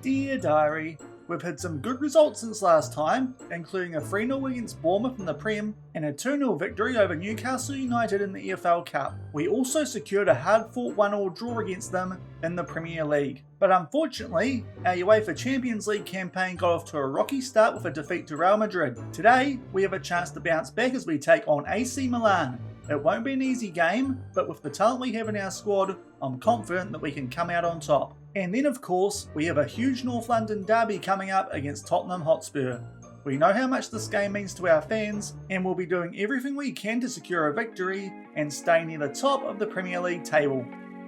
Dear Diary, we've had some good results since last time, including a 3-0 against Bournemouth in the Prem and a 2-0 victory over Newcastle United in the EFL Cup. We also secured a hard-fought 1-1 draw against them in the Premier League. But unfortunately, our UEFA Champions League campaign got off to a rocky start with a defeat to Real Madrid. Today, we have a chance to bounce back as we take on AC Milan. It won't be an easy game, but with the talent we have in our squad, I'm confident that we can come out on top. And then of course, we have a huge North London derby coming up against Tottenham Hotspur. We know how much this game means to our fans, and we'll be doing everything we can to secure a victory and stay near the top of the Premier League table.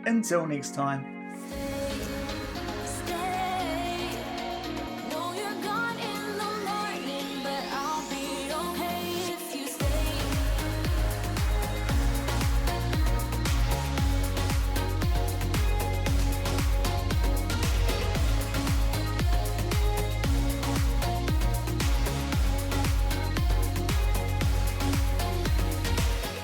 Until next time.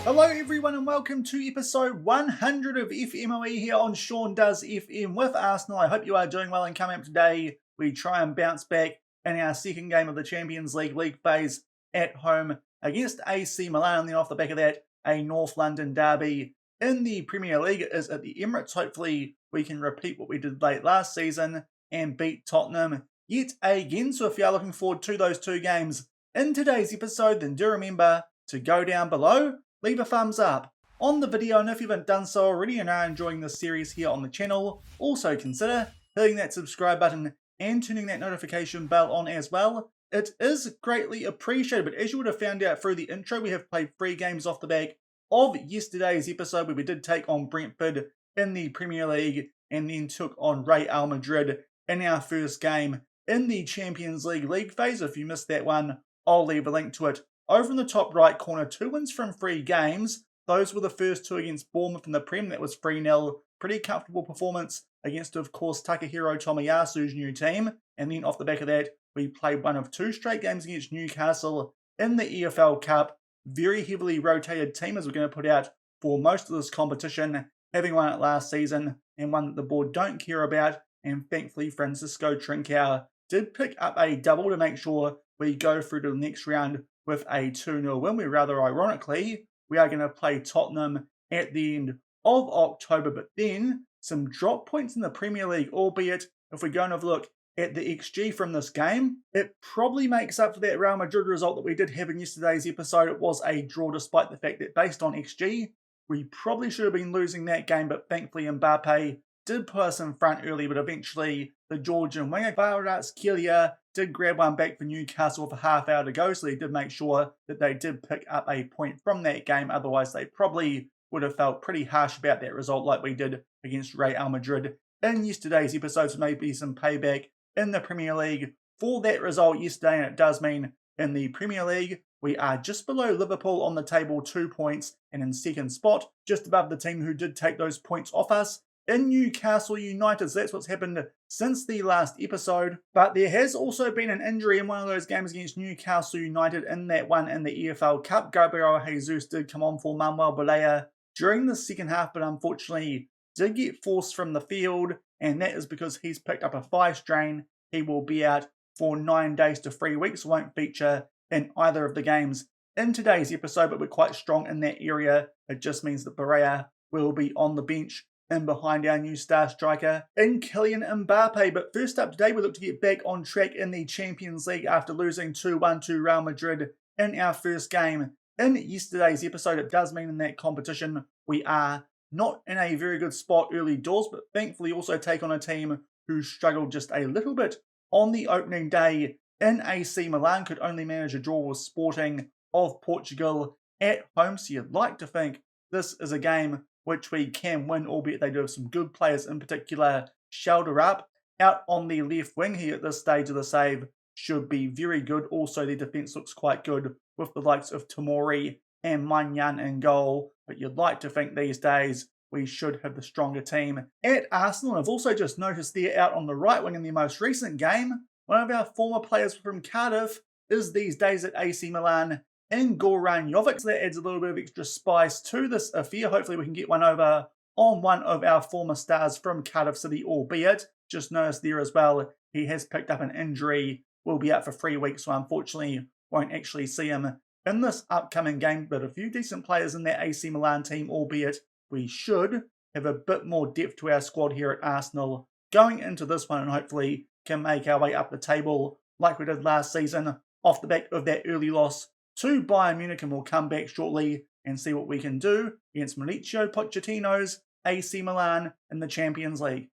Hello everyone and welcome to episode 100 of FMOE here on Shaun Does FM with Arsenal. I hope you are doing well, and coming up today we try and bounce back in our second game of the Champions League phase at home against AC Milan, and then off the back of that a North London derby in the Premier League. It is at the Emirates. Hopefully we can repeat what we did late last season and beat Tottenham yet again. So if you are looking forward to those two games in today's episode, then do remember to go down below, leave a thumbs up on the video, and if you haven't done so already and are enjoying this series here on the channel, also consider hitting that subscribe button and turning that notification bell on as well. It is greatly appreciated, but as you would have found out through the intro, we have played 3 games off the back of yesterday's episode where we did take on Brentford in the Premier League and then took on Real Madrid in our first game in the Champions League phase. If you missed that one, I'll leave a link to it over in the top right corner. 2 wins from 3 games. Those were the first 2 against Bournemouth in the Prem. That was 3-0. Pretty comfortable performance against, of course, Takahiro Tomiyasu's new team. And then off the back of that, we played one of 2 straight games against Newcastle in the EFL Cup. Very heavily rotated team, as we're going to put out for most of this competition, having won it last season and one that the board don't care about. And thankfully, Francisco Trincao did pick up a double to make sure we go through to the next round with a 2-0 win. Where rather ironically, we are going to play Tottenham at the end of October, but then some drop points in the Premier League, albeit if we're going to look at the XG from this game, it probably makes up for that Real Madrid result that we did have in yesterday's episode. It was a draw despite the fact that based on XG, we probably should have been losing that game, but thankfully Mbappe did put us in front early, but eventually the Georgian winger Kvaratskhelia did grab one back for Newcastle with a half hour to go, so they did make sure that they did pick up a point from that game. Otherwise, they probably would have felt pretty harsh about that result like we did against Real Madrid in yesterday's episode. So maybe some payback in the Premier League for that result yesterday, and it does mean in the Premier League we are just below Liverpool on the table, 2 points, and in second spot, just above the team who did take those points off us in Newcastle United. So that's what's happened since the last episode. But there has also been an injury in one of those games against Newcastle United, in that one in the EFL Cup. Gabriel Jesus did come on for Manuel Balea during the second half, but unfortunately did get forced from the field, and that is because he's picked up a thigh strain. He will be out for 9 days to 3 weeks, won't feature in either of the games in today's episode, but we're quite strong in that area. It just means that Balea will be on the bench in behind our new star striker in Kylian Mbappe. But first up today, we look to get back on track in the Champions League after losing 2-1 to Real Madrid in our first game in yesterday's episode. It does mean in that competition we are not in a very good spot early doors, but thankfully also take on a team who struggled just a little bit on the opening day in AC Milan. Could only manage a draw with Sporting of Portugal at home, so you'd like to think this is a game which we can win, albeit they do have some good players, in particular Shelder out on the left wing. He at this stage of the save should be very good. Also, their defence looks quite good with the likes of Tomori and Manyan in goal, but you'd like to think these days we should have the stronger team at Arsenal. And I've also just noticed there out on the right wing in the most recent game, one of our former players from Cardiff is these days at AC Milan in Goran Jovic. So that adds a little bit of extra spice to this affair. Hopefully we can get one over on one of our former stars from Cardiff City, albeit just noticed there as well, he has picked up an injury, will be out for 3 weeks, so unfortunately won't actually see him in this upcoming game. But a few decent players in that AC Milan team, albeit we should have a bit more depth to our squad here at Arsenal going into this one, and hopefully can make our way up the table like we did last season off the back of that early loss to Bayern Munich. And we'll come back shortly and see what we can do against Mauricio Pochettino's AC Milan in the Champions League.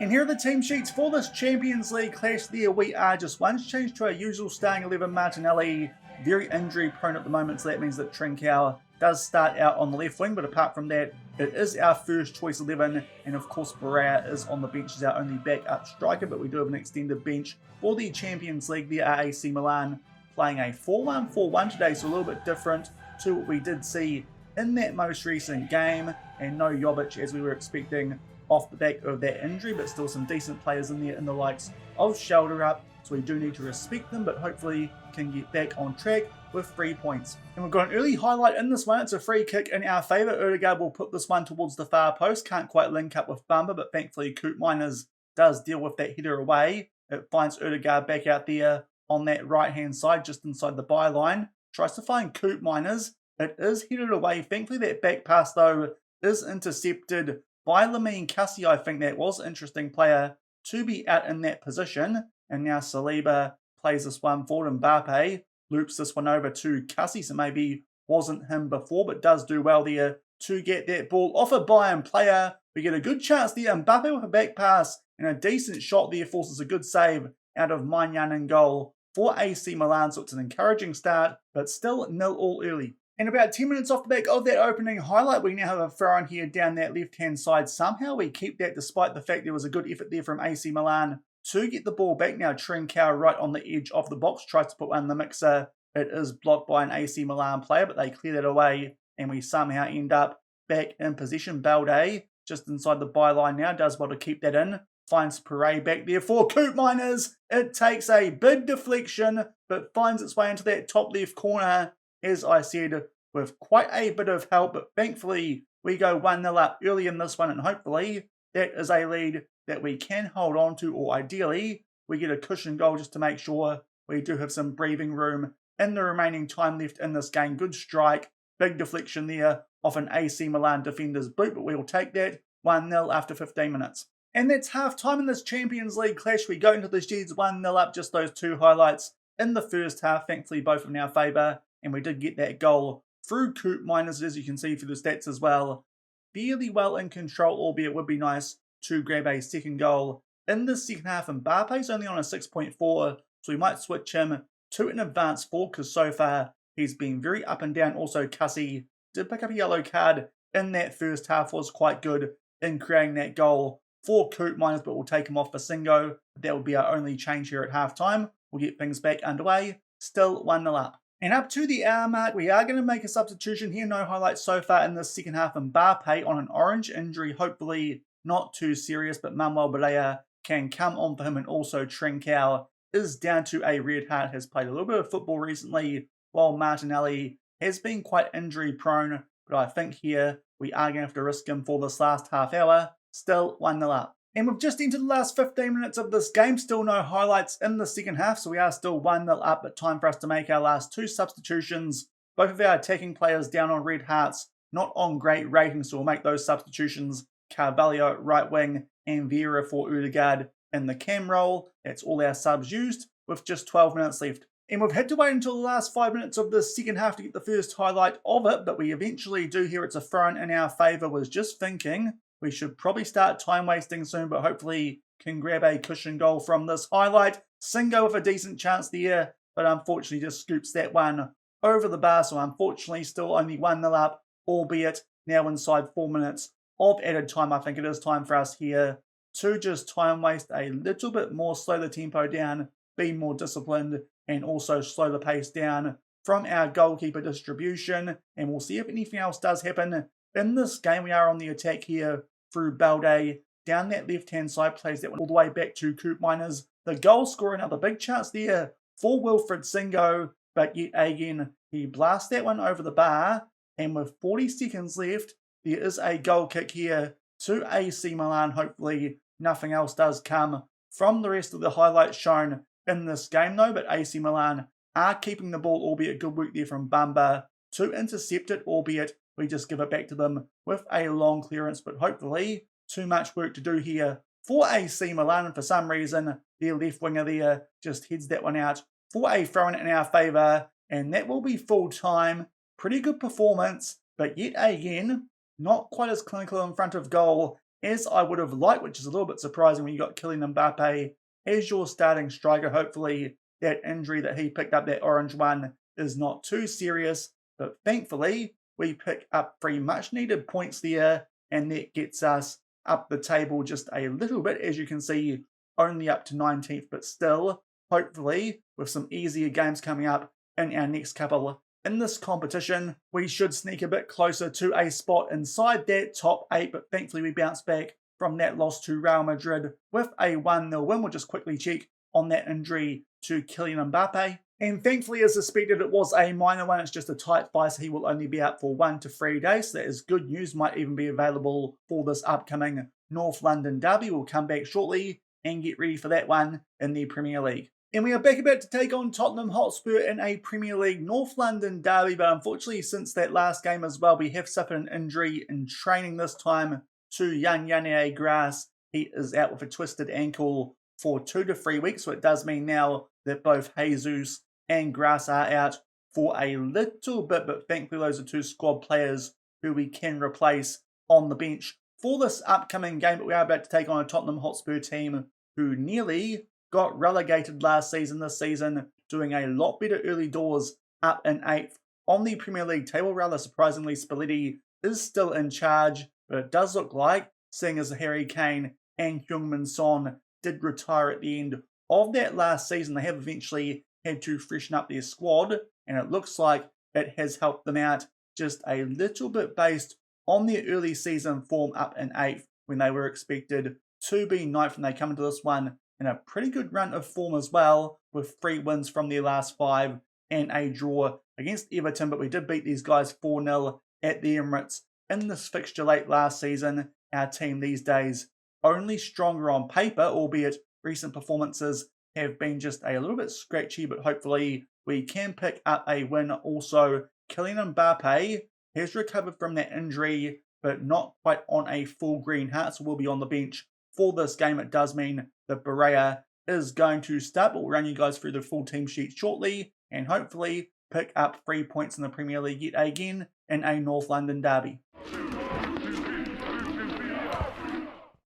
And here are the team sheets for this Champions League clash there. We are just once changed to our usual starting 11. Martinelli, very injury prone at the moment, so that means that Trincao does start out on the left wing, but apart from that, it is our first choice 11, and of course Barrea is on the bench as our only backup striker, but we do have an extended bench for the Champions League. The AC Milan playing a 4-1-4-1 today, so a little bit different to what we did see in that most recent game, and no Jovic as we were expecting off the back of that injury, but still some decent players in there in the likes of Shelderup, so we do need to respect them, but hopefully can get back on track with 3 points. And we've got an early highlight in this one. It's a free kick in our favour. Odegaard will put this one towards the far post. Can't quite link up with Bamba, but thankfully Koopmeiners does deal with that header away. It finds Odegaard back out there on that right-hand side, just inside the byline. Tries to find Koopmeiners. It is headed away. Thankfully that back pass, though, is intercepted by Lamine Kassi, I think that was. Interesting player to be out in that position. And now Saliba plays this one forward. Mbappe loops this one over to Kassi, so maybe wasn't him before, but does do well there to get that ball off a Bayern player. We get a good chance there. Mbappe with a back pass and a decent shot there forces a good save out of Maignan in goal for AC Milan. So it's an encouraging start, but still 0-0 early. And about 10 minutes off the back of that opening highlight, we now have a throw in here down that left-hand side. Somehow we keep that despite the fact there was a good effort there from AC Milan to get the ball back. Now Trincao right on the edge of the box, tries to put one in the mixer. It is blocked by an AC Milan player, but they clear that away, and we somehow end up back in possession. Balde just inside the byline now, does well to keep that in. Finds Pere back there for Koopmeiners. It takes a big deflection, but finds its way into that top left corner, as I said, with quite a bit of help. But thankfully, we go 1-0 up early in this one, and hopefully that is a lead that we can hold on to, or ideally, we get a cushion goal just to make sure we do have some breathing room in the remaining time left in this game. Good strike, big deflection there off an AC Milan defender's boot, but we'll take that 1-0 after 15 minutes. And that's half time in this Champions League clash. We go into the Jets 1-0 up, just those two highlights in the first half, thankfully both in our favour, and we did get that goal through Koopmeiners, as you can see through the stats as well. Fairly well in control, albeit it would be nice to grab a second goal in the second half. And Mbappe's only on a 6.4, so we might switch him to an advanced 4, because so far he's been very up and down. Also, Kassi did pick up a yellow card in that first half, was quite good in creating that goal for Koopmeiners, but we'll take him off for Singo. That will be our only change here at halftime. We'll get things back underway. Still 1-0 up. And up to the hour mark, we are going to make a substitution here. No highlights so far in the second half. Mbappe on an orange injury, hopefully not too serious, but Manuel Balea can come on for him. And also Trincao is down to a red heart, has played a little bit of football recently, while Martinelli has been quite injury prone. But I think here we are going to have to risk him for this last half hour. Still 1-0 up. And we've just entered the last 15 minutes of this game. Still no highlights in the second half, so we are still 1-0 up, but time for us to make our last two substitutions. Both of our attacking players down on red hearts, not on great ratings, so we'll make those substitutions. Carvalho right wing and Vieira for Odegaard in the cam role. That's all our subs used, with just 12 minutes left. And we've had to wait until the last 5 minutes of the second half to get the first highlight of it, but we eventually do hear it's a throw in our favour. Was just thinking we should probably start time wasting soon, but hopefully can grab a cushion goal from this highlight. Singo with a decent chance there, but unfortunately just scoops that one over the bar. So unfortunately still only 1-0 up, albeit now inside 4 minutes of added time. I think it is time for us here to just time waste a little bit more, slow the tempo down, be more disciplined, and also slow the pace down from our goalkeeper distribution. And we'll see if anything else does happen in this game. We are on the attack here through Balde. Down that left-hand side, plays that one all the way back to Koopmeiners. The goal scorer, another big chance there for Wilfried Singo, but yet again, he blasts that one over the bar. And with 40 seconds left, there is a goal kick here to AC Milan. Hopefully nothing else does come from the rest of the highlights shown in this game though, but AC Milan are keeping the ball, albeit good work there from Bamba to intercept it, albeit we just give it back to them with a long clearance, but hopefully too much work to do here for AC Milan, and for some reason their left winger there just heads that one out for a throw-in our favour, and that will be full time. Pretty good performance, but yet again, not quite as clinical in front of goal as I would have liked, which is a little bit surprising when you got Kylian Mbappe as your starting striker. Hopefully that injury that he picked up, that orange one, is not too serious, but thankfully we pick up 3 much needed points there, and that gets us up the table just a little bit. As you can see, only up to 19th, but still, hopefully with some easier games coming up in our next couple in this competition, we should sneak a bit closer to a spot inside that top 8, but thankfully we bounce back from that loss to Real Madrid with a 1-0 win. We'll just quickly check on that injury to Kylian Mbappe. And thankfully, as suspected, it was a minor one. It's just a tight fight, so he will only be out for 1 to 3 days. So that is good news. Might even be available for this upcoming North London derby. We'll come back shortly and get ready for that one in the Premier League. And we are back about to take on Tottenham Hotspur in a Premier League North London derby, but unfortunately since that last game as well, we have suffered an injury in training this time to young Yannier Grass. He is out with a twisted ankle for 2 to 3 weeks, so it does mean now that both Jesus and Grass are out for a little bit, but thankfully those are 2 squad players who we can replace on the bench for this upcoming game. But we are about to take on a Tottenham Hotspur team who nearly got relegated last season. This season doing a lot better early doors, up in 8th on the Premier League table. Rather surprisingly, Spalletti is still in charge, but it does look like, seeing as Harry Kane and Heung-min Son did retire at the end of that last season, they have eventually had to freshen up their squad, and it looks like it has helped them out just a little bit based on their early season form, up in 8th when they were expected to be 9th, and they come into this one in a pretty good run of form as well, with 3 wins from their last 5 and a draw against Everton. But we did beat these guys 4-0 at the Emirates in this fixture late last season. Our team these days only stronger on paper, albeit recent performances have been just a little bit scratchy, but hopefully we can pick up a win. Also, Kylian Mbappe has recovered from that injury, but not quite on a full green heart, so we'll be on the bench for this game. It does mean that Barea is going to start, but we'll run you guys through the full team sheet shortly and hopefully pick up 3 points in the Premier League yet again in a North London derby.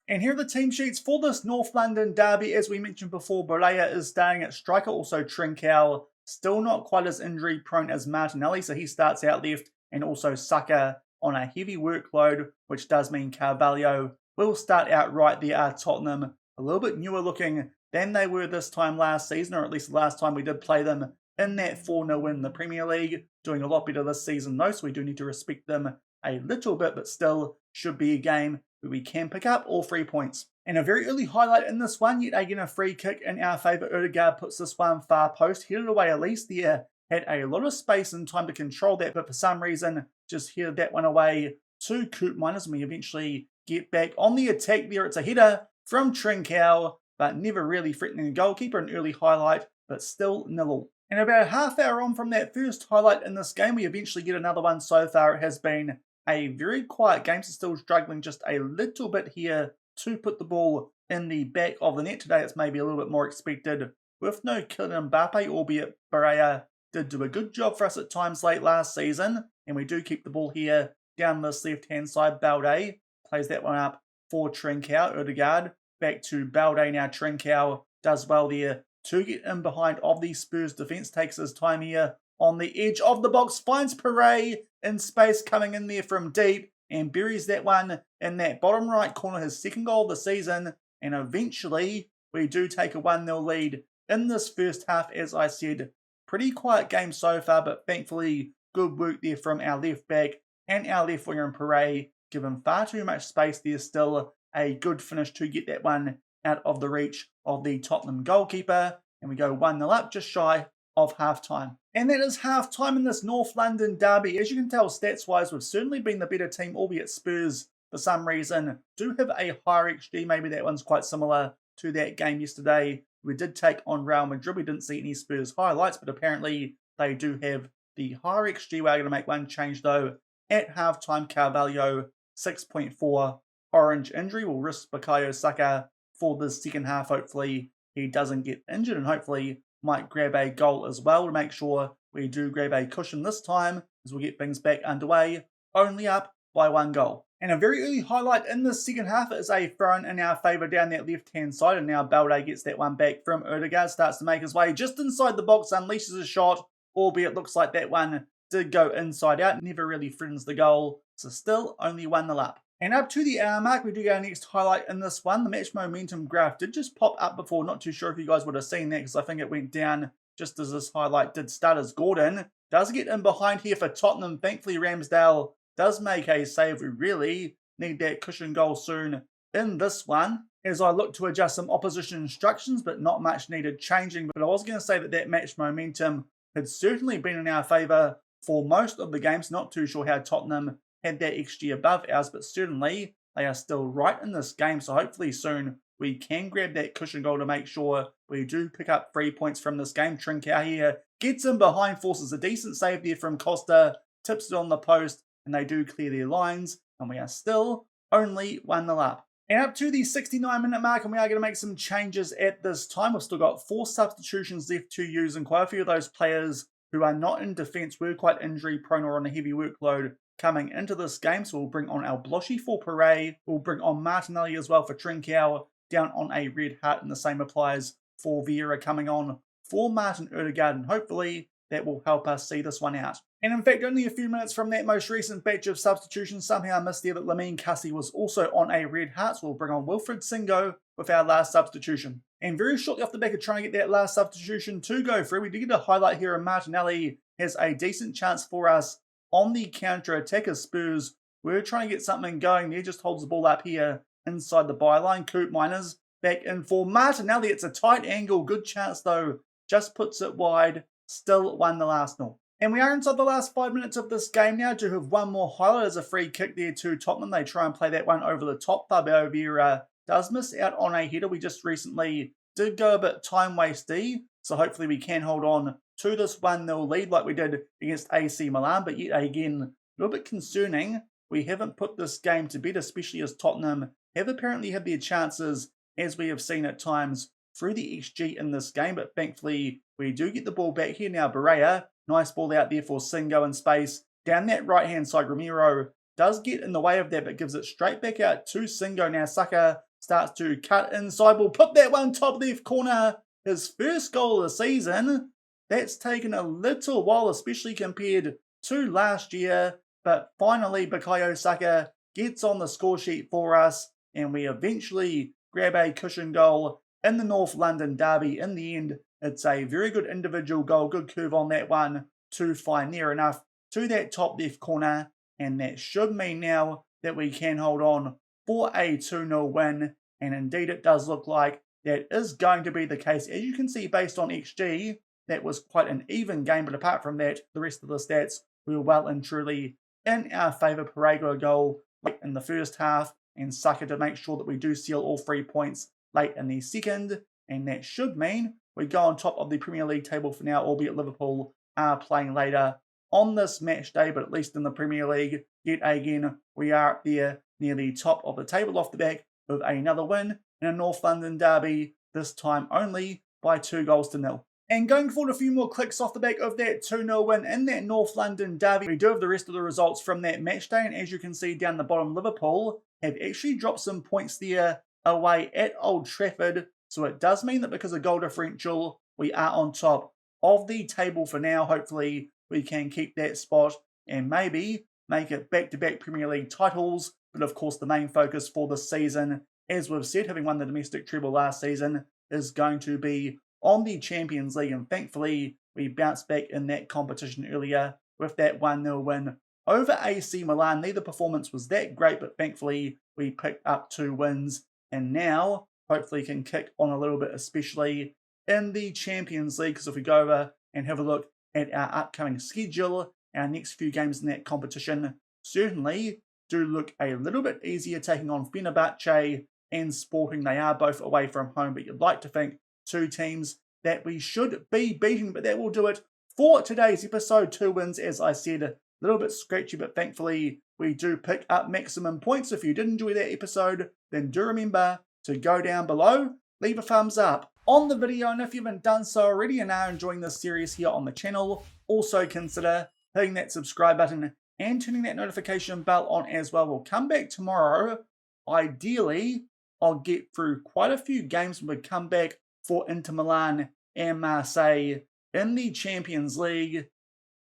And here are the team sheets for this North London derby. As we mentioned before, Barea is starting at striker. Also, Trincao still not quite as injury prone as Martinelli, so he starts out left, and also Saka on a heavy workload, which does mean Carvalho will start out right there. Tottenham a little bit newer looking than they were this time last season, or at least the last time we did play them in that 4-0 win in the Premier League. Doing a lot better this season though, so we do need to respect them a little bit, but still should be a game where we can pick up all 3 points. And a very early highlight in this one, yet again a free kick in our favour. Odegaard puts this one far post, headed away Elise there. Had a lot of space and time to control that, but for some reason just headed that one away to Koopmeiners, and we eventually get back on the attack there. It's a header from Trincao, but never really threatening the goalkeeper. An early highlight, but still 0-0. And about a half hour on from that first highlight in this game, we eventually get another one. So far it has been a very quiet game, so still struggling just a little bit here to put the ball in the back of the net. Today it's maybe a little bit more expected with no Kylian Mbappe, albeit Barea did do a good job for us at times late last season. And we do keep the ball here down this left-hand side. Balde plays that one up for Trincao. Odegaard back to Balde now. Trincao does well there to get in behind of the Spurs defence. Takes his time here on the edge of the box. Finds Pere in space, coming in there from deep, and buries that one in that bottom right corner. His second goal of the season. And eventually we do take a 1-0 lead in this first half. As I said, pretty quiet game so far, but thankfully good work there from our left back and our left winger in Pere. Given far too much space there, still a good finish to get that one out of the reach of the Tottenham goalkeeper. And we go 1-0 up, just shy of half-time. And that is half-time in this North London derby. As you can tell, stats-wise, we've certainly been the better team, albeit Spurs for some reason do have a higher XG. Maybe that one's quite similar to that game yesterday. We did take on Real Madrid. We didn't see any Spurs highlights, but apparently they do have the higher XG. We're going to make one change though. At halftime, Carvalho 6.4 orange injury. We'll risk Bukayo Saka for the second half. Hopefully he doesn't get injured, and hopefully might grab a goal as well to make sure we do grab a cushion this time as we'll get things back underway. Only up by 1 goal. And a very early highlight in the second half is a throw in our favour down that left-hand side, and now Balde gets that one back from Odegaard, starts to make his way just inside the box, unleashes a shot, albeit looks like that one did go inside out, never really threatens the goal, so still only 1-0 up. And up to the hour mark, we do get our next highlight in this one. The match momentum graph did just pop up before, not too sure if you guys would have seen that because I think it went down just as this highlight did start, as Gordon does get in behind here for Tottenham. Thankfully Ramsdale does make a save. We really need that cushion goal soon in this one as I look to adjust some opposition instructions, but not much needed changing. But I was going to say that match momentum had certainly been in our favour for most of the games. Not too sure how Tottenham had that XG above ours, but certainly they are still right in this game. So hopefully soon we can grab that cushion goal to make sure we do pick up 3 points from this game. Trincao here gets in behind, forces a decent save there from Costa, tips it on the post, and they do clear their lines, and we are still only 1-0 up. And up to the 69-minute mark, and we are going to make some changes at this time. We've still got 4 substitutions left to use, and quite a few of those players who are not in defence were quite injury prone or on a heavy workload coming into this game. So we'll bring on El Bloshy for Pere, we'll bring on Martinelli as well for Trincao, down on a red heart, and the same applies for Vieira coming on for Martin Odegaard, and hopefully that will help us see this one out. And in fact, only a few minutes from that most recent batch of substitutions, somehow I missed there that Lamine Cassie was also on a red heart, so we'll bring on Wilfred Singo with our last substitution. And very shortly off the back of trying to get that last substitution to go through, we did get a highlight here, and Martinelli has a decent chance for us on the counter-attack as Spurs. We're trying to get something going there, just holds the ball up here inside the byline. Coop Miners back in for Martinelli. It's a tight angle, good chance though, just puts it wide, still 1-0 Arsenal. And we are inside the last 5 minutes of this game now. Do have one more highlight as a free kick there to Tottenham. They try and play that one over the top. Fabio Vieira does miss out on a header. We just recently did go a bit time-wasty, so hopefully we can hold on to this 1-0 lead like we did against AC Milan. But yet again, a little bit concerning. We haven't put this game to bed, especially as Tottenham have apparently had their chances, as we have seen at times, through the XG in this game. But thankfully, we do get the ball back here now. Barea, nice ball out there for Singo in space. Down that right-hand side, Ramiro does get in the way of that, but gives it straight back out to Singo. Now Saka starts to cut inside. We'll put that one top left corner. His first goal of the season. That's taken a little while, especially compared to last year. But finally, Bukayo Saka gets on the score sheet for us, and we eventually grab a cushion goal in the North London derby. In the end, it's a very good individual goal, good curve on that one to find near enough to that top left corner, and that should mean now that we can hold on for a 2-0 win, and indeed it does look like that is going to be the case. As you can see, based on XG, that was quite an even game, but apart from that, the rest of the stats were well and truly in our favour. Pere got a goal late in the first half, and Saka to make sure that we do seal all 3 points late in the second, and that should mean we go on top of the Premier League table for now, albeit Liverpool are playing later on this match day, but at least in the Premier League, yet again, we are up there near the top of the table off the back of another win in a North London derby, this time only by 2-0. And going forward, a few more clicks off the back of that 2-0 win in that North London derby. We do have the rest of the results from that match day, and as you can see down the bottom, Liverpool have actually dropped some points there away at Old Trafford. So it does mean that because of goal differential, we are on top of the table for now. Hopefully we can keep that spot and maybe make it back-to-back Premier League titles. But of course, the main focus for this season, as we've said, having won the domestic treble last season, is going to be on the Champions League. And thankfully, we bounced back in that competition earlier with that 1-0 win over AC Milan. Neither performance was that great, but thankfully we picked up 2 wins. And now, hopefully can kick on a little bit, especially in the Champions League. Because if we go over and have a look at our upcoming schedule, our next few games in that competition, certainly do look a little bit easier, taking on Fenerbahce and Sporting. They are both away from home, but you'd like to think two teams that we should be beating. But that will do it for today's episode. 2 wins, as I said, a little bit scratchy, but thankfully we do pick up maximum points. If you did enjoy that episode, then do remember to go down below, leave a thumbs up on the video, and if you haven't done so already and are enjoying this series here on the channel, also consider hitting that subscribe button and turning that notification bell on as well. We'll come back tomorrow. Ideally, I'll get through quite a few games when we come back for Inter Milan and Marseille in the Champions League,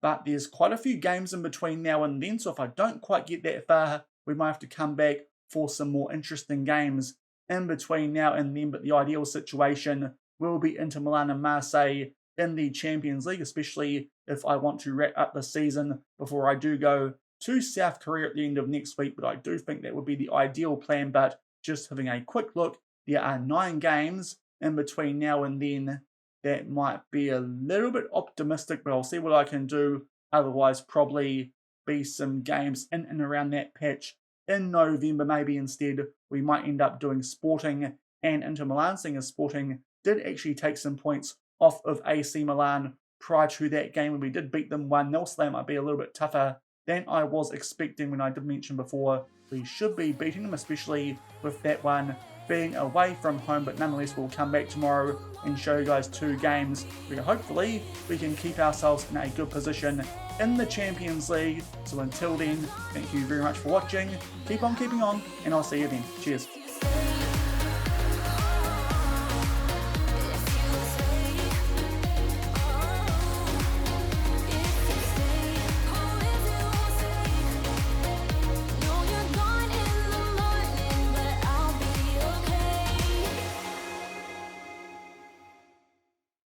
but there's quite a few games in between now and then, so if I don't quite get that far, we might have to come back for some more interesting games in between now and then. But the ideal situation will be Inter Milan and Marseille in the Champions League, especially if I want to wrap up the season before I do go to South Korea at the end of next week. But I do think that would be the ideal plan. But just having a quick look, there are 9 games in between now and then. That might be a little bit optimistic, but I'll see what I can do. Otherwise, probably be some games in and around that patch in November. Maybe instead we might end up doing Sporting and Inter Milan, seeing as Sporting did actually take some points off of AC Milan prior to that game when we did beat them 1-0, so that might be a little bit tougher than I was expecting. When I did mention before, we should be beating them, especially with that one being away from home. But nonetheless, we'll come back tomorrow and show you guys 2 games where hopefully we can keep ourselves in a good position in the Champions League. So until then, thank you very much for watching, keep on keeping on, and I'll see you then. Cheers.